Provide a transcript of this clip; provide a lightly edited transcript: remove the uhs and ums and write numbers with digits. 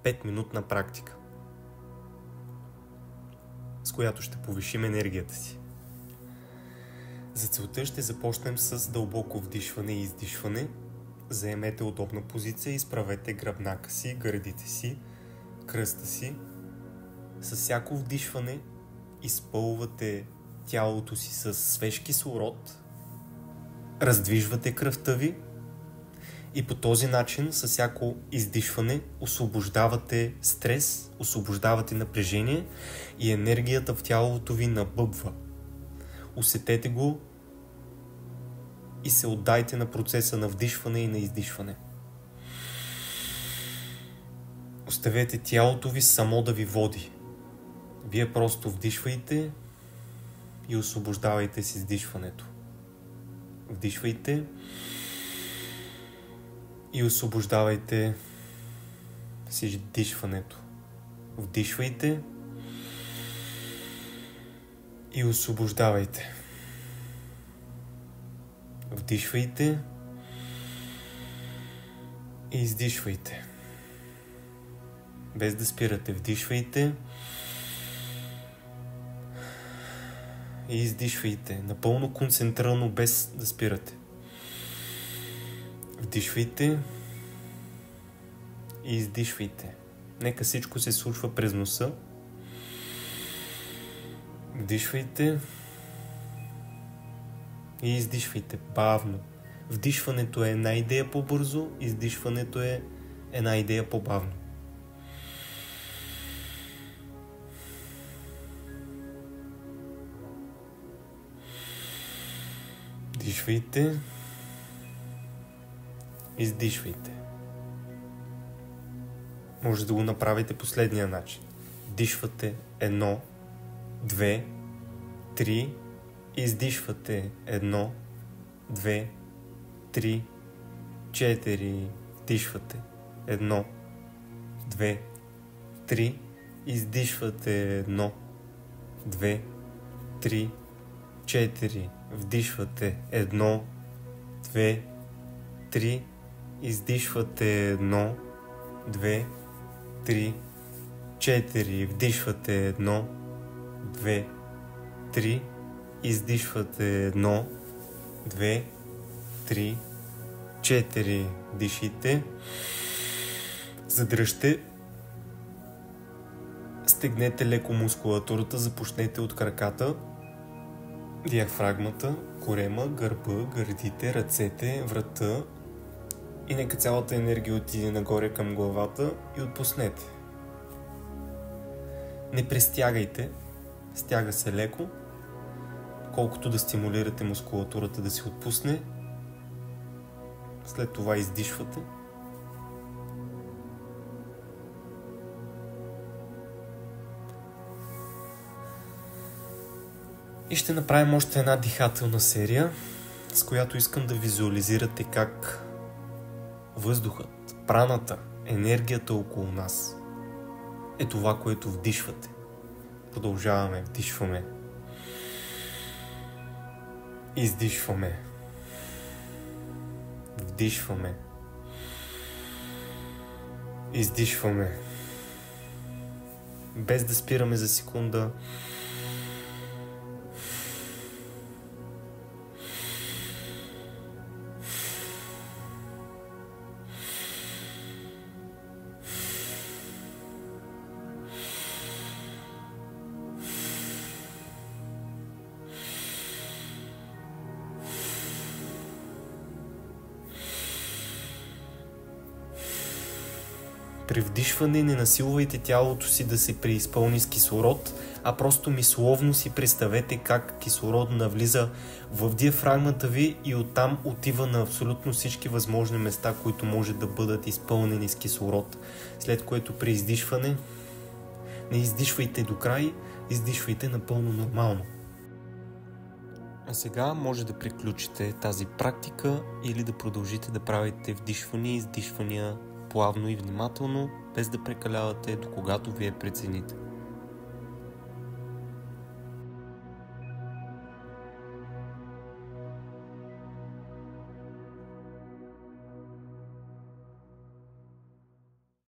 5-минутна практика, с която ще повишим енергията си. За целта ще започнем с дълбоко вдишване и издишване. Заемете удобна позиция и изправете гръбнака си, гърдите си, кръста си. С всяко вдишване изпълвате тялото си с свеж кислород, раздвижвате кръвта ви и по този начин с всяко издишване освобождавате стрес, освобождавате напрежение и енергията в тялото ви набъбва. Усетете го и се отдайте на процеса на вдишване и на издишване. Оставете тялото ви само да ви води. Вие просто вдишвайте и освобождавайте с издишването. Вдишвайте и освобождавайте с издишването. Вдишвайте и освобождавайте. Вдишвайте и издишвайте. Без да спирате. Вдишвайте и издишвайте. Напълно концентрирано, без да спирате. Вдишвайте и издишвайте. Нека всичко се случва през носа. Вдишвайте и издишвайте бавно. Вдишването е една идея по-бързо, издишването е една идея по-бавно. Вдишвайте, издишвайте. Може да го направите последния начин. Вдишвате 1, 2, 3, издишвате 1, 2, 3, 4, вдишвате 1, 2, 3, издишвате 1, 2, 3, 4, вдишвате 1, 2, 3, издишвате 1, 2, 3, 4, вдишвате 1, 2, 3, издишвате 1, 2, 3, 4, дишите, задръжте, стегнете леко мускулатурата, започнете от краката, диафрагмата, корема, гърба, гърдите, ръцете, врата и нека цялата енергия отиде нагоре към главата и отпуснете. Не престягайте, стяга се леко, колкото да стимулирате мускулатурата да се отпусне. След това издишвате. И ще направим още една дихателна серия, с която искам да визуализирате как въздухът, праната, енергията около нас е това, което вдишвате. Продължаваме, вдишваме. Издишваме. Вдишваме. Издишваме. Без да спираме за секунда. При вдишване не насилвайте тялото си да се преизпълни с кислород, а просто мисловно си представете как кислород навлиза в диафрагмата ви и оттам отива на абсолютно всички възможни места, които може да бъдат изпълнени с кислород. След което при издишване не издишвайте до край, издишвайте напълно нормално. А сега може да приключите тази практика или да продължите да правите вдишвания и издишвания плавно и внимателно, без да прекалявате, до когато вие прецените.